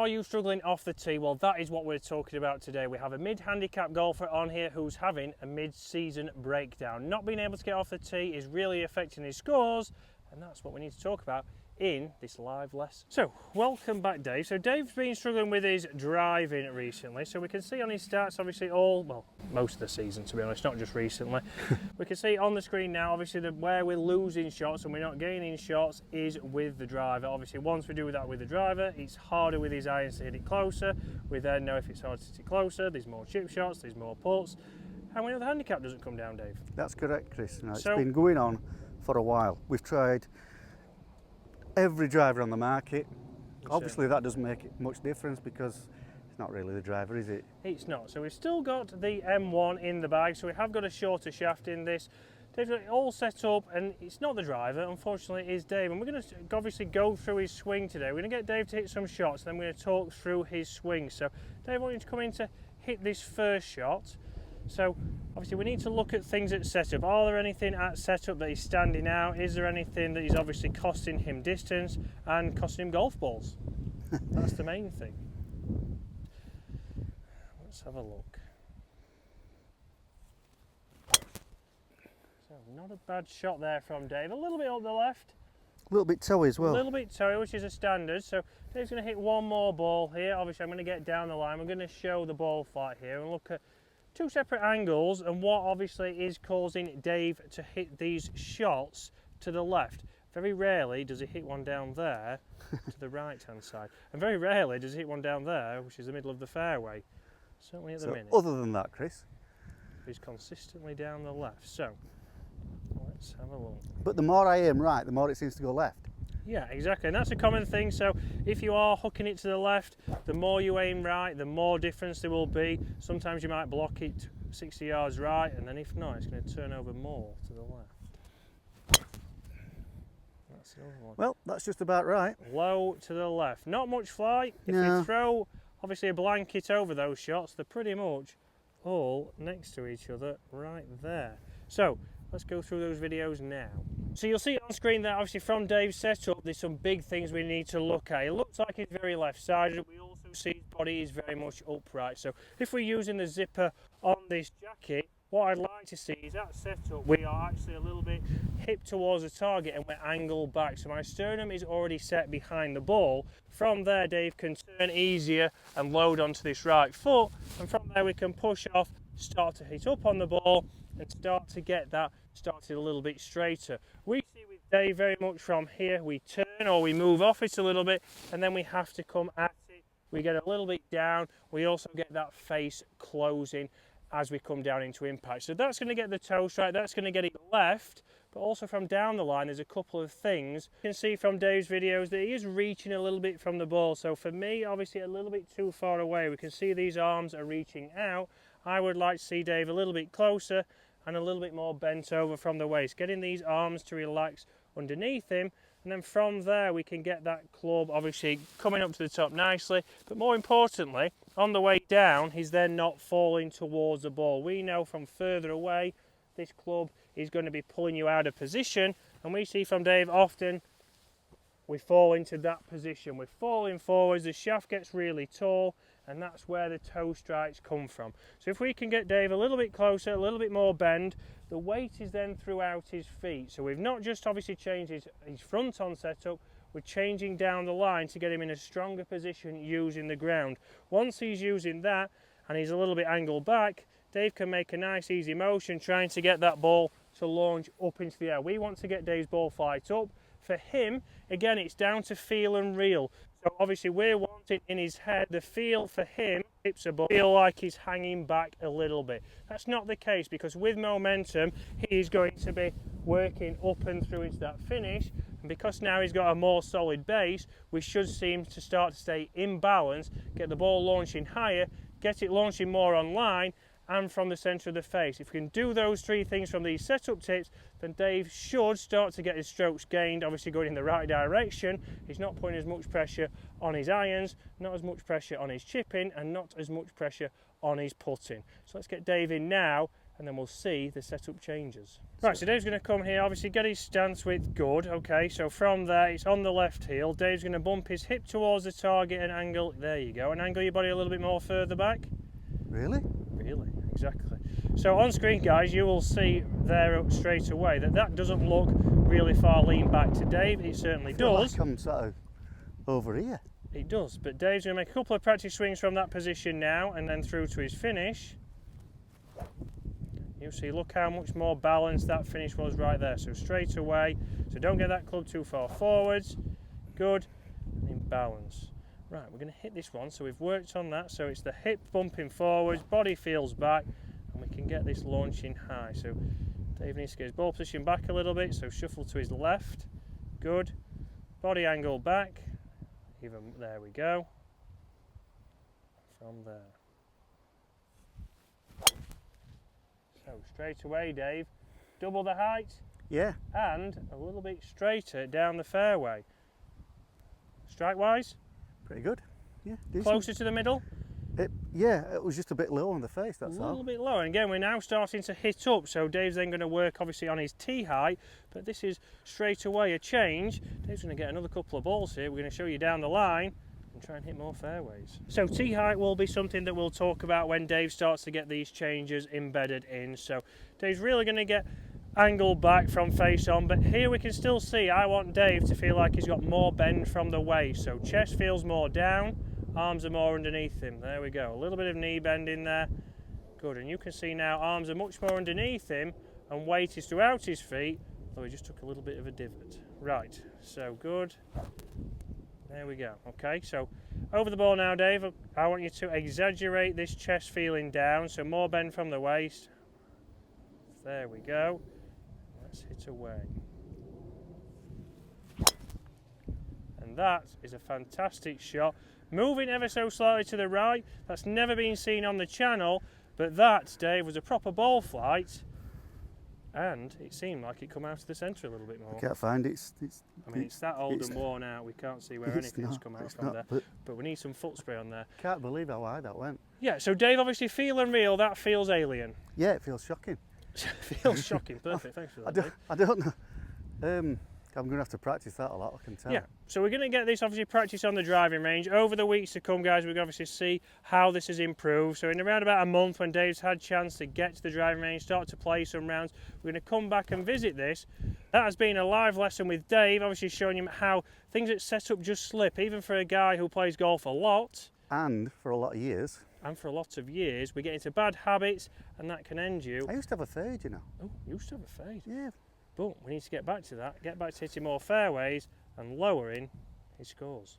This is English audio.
Are you struggling off the tee? Well, that is what we're talking about today. We have a mid-handicap golfer on here who's having a mid-season breakdown. Not being able to get off the tee is really affecting his scores, and that's what we need to talk about in this live lesson. So, welcome back, Dave. So Dave's been struggling with his driving recently. So we can see on his stats, obviously most of the season, to be honest, not just recently. We can see on the screen now, obviously, where we're losing shots and we're not gaining shots is with the driver. Obviously, once we do that with the driver, it's harder with his irons to hit it closer. We then know if it's harder to hit it closer, there's more chip shots, there's more putts, and we know the handicap doesn't come down, Dave. That's correct, Chris. It's been going on for a while. We've tried every driver on the market. Obviously that doesn't make it much difference because it's not really the driver, is it? It's not. So we've still got the M1 in the bag, so we have got a shorter shaft in this. Dave's got it all set up, and it's not the driver, unfortunately it is Dave. And we're going to obviously go through his swing today. We're going to get Dave to hit some shots, and then we're going to talk through his swing. So Dave, I want you to come in to hit this first shot. So obviously we need to look at things at setup. Are there anything at setup that is standing out? Is there anything that is obviously costing him distance and costing him golf balls? That's the main thing. Let's have a look. So not a bad shot there from Dave. A little bit up the left. A little bit toey as well. A little bit toey, which is a standard. So Dave's going to hit one more ball here. Obviously I'm going to get down the line. We're going to show the ball flight here and look at two separate angles and what obviously is causing Dave to hit these shots to the left. Very rarely does he hit one down there to the right hand side, and very rarely does he hit one down there, which is the middle of the fairway, certainly at the minute. Other than that, Chris, he's consistently down the left. So let's have a look. But the more I aim right, the more it seems to go left. Yeah, exactly, and that's a common thing. So if you are hooking it to the left, the more you aim right, the more difference there will be. Sometimes you might block it 60 yards right, and then if not, it's going to turn over more to the left. That's the other one. Well, that's just about right. Low to the left. Not much flight. If you throw, obviously, a blanket over those shots, they're pretty much all next to each other right there. So let's go through those videos now. So you'll see on screen that obviously from Dave's setup there's some big things we need to look at. It looks like he's very left-sided. We also see his body is very much upright. So if we're using the zipper on this jacket, what I'd like to see is that setup we are actually a little bit hip towards the target and we're angled back. So my sternum is already set behind the ball. From there Dave can turn easier and load onto this right foot, and from there we can push off, start to hit up on the ball and start to get that started a little bit straighter. We see with Dave very much from here, we turn or we move off it a little bit and then we have to come at it. We get a little bit down, we also get that face closing as we come down into impact. So that's going to get the toe strike, that's going to get it left, but also from down the line there's a couple of things. You can see from Dave's videos that he is reaching a little bit from the ball. So for me, obviously a little bit too far away. We can see these arms are reaching out. I would like to see Dave a little bit closer and a little bit more bent over from the waist, getting these arms to relax underneath him, and then from there we can get that club obviously coming up to the top nicely, but more importantly on the way down he's then not falling towards the ball. We know from further away this club is going to be pulling you out of position, and we see from Dave often we fall into that position. We're falling forwards, the shaft gets really tall, and that's where the toe strikes come from. So if we can get Dave a little bit closer, a little bit more bend, the weight is then throughout his feet. So we've not just obviously changed his front on setup, we're changing down the line to get him in a stronger position using the ground. Once he's using that and he's a little bit angled back, Dave can make a nice easy motion trying to get that ball to launch up into the air. We want to get Dave's ball flight up. For him, again, it's down to feel and reel. So obviously we're wanting in his head, the feel for him, hips above, feel like he's hanging back a little bit. That's not the case, because with momentum, he's going to be working up and through into that finish. And because now he's got a more solid base, we should see him to start to stay in balance, get the ball launching higher, get it launching more on line, and from the centre of the face. If we can do those three things from these setup tips, then Dave should start to get his strokes gained, obviously going in the right direction. He's not putting as much pressure on his irons, not as much pressure on his chipping, and not as much pressure on his putting. So let's get Dave in now and then we'll see the setup changes. Right, so Dave's going to come here, obviously get his stance width good, okay, so from there it's on the left heel. Dave's going to bump his hip towards the target and angle, there you go, and angle your body a little bit more further back. Really? Really, exactly. So on screen, guys, you will see there straight away that doesn't look really far lean back to Dave. It certainly does. Like I'm sort of over here. It does, but Dave's going to make a couple of practice swings from that position now and then through to his finish. You see, look how much more balanced that finish was right there. So straight away, so don't get that club too far forwards. Good, and in balance. Right, we're going to hit this one, so we've worked on that. So it's the hip bumping forwards, body feels back, and we can get this launching high. So Dave needs to get his ball position back a little bit, so shuffle to his left. Good, body angle back. Even there we go. From there. So straight away, Dave, double the height. Yeah. And a little bit straighter down the fairway. Strike wise? Pretty good. Yeah. Decent. Closer to the middle? Yeah, it was just a bit low on the face, that's all. A little bit lower. And again, we're now starting to hit up, so Dave's then going to work obviously on his tee height, but this is straight away a change. Dave's going to get another couple of balls here. We're going to show you down the line and try and hit more fairways. So tee height will be something that we'll talk about when Dave starts to get these changes embedded in. So Dave's really going to get angled back from face on, but here we can still see I want Dave to feel like he's got more bend from the waist. So chest feels more down, arms are more underneath him. There we go, a little bit of knee bend in there. Good, and you can see now arms are much more underneath him and weight is throughout his feet, though he just took a little bit of a divot. Right, so good. There we go. Okay, so over the ball now, Dave. I want you to exaggerate this chest feeling down, so more bend from the waist. There we go. Let's hit away. And that is a fantastic shot. Moving ever so slightly to the right. That's never been seen on the channel, but that, Dave, was a proper ball flight. And it seemed like it come out of the centre a little bit more. I can't find it. I mean, it's that old and worn out, we can't see where anything's come out from there. But we need some foot spray on there. Can't believe how high that went. Yeah, so Dave, obviously feel and real, that feels alien. Yeah, it feels shocking. Feels shocking, perfect, thanks for that. I don't know. I'm going to have to practice that a lot, I can tell. Yeah, so we're going to get this obviously practice on the driving range. Over the weeks to come, guys, we're going to obviously see how this has improved. So in around about a month, when Dave's had a chance to get to the driving range, start to play some rounds, we're going to come back and visit this. That has been a live lesson with Dave, obviously showing him how things that set up just slip, even for a guy who plays golf a lot. And for a lot of years. And for a lot of years, we get into bad habits, and that can end you. I used to have a fade, you know. Oh, you used to have a fade? Yeah. But we need to get back to that, get back to hitting more fairways and lowering his scores.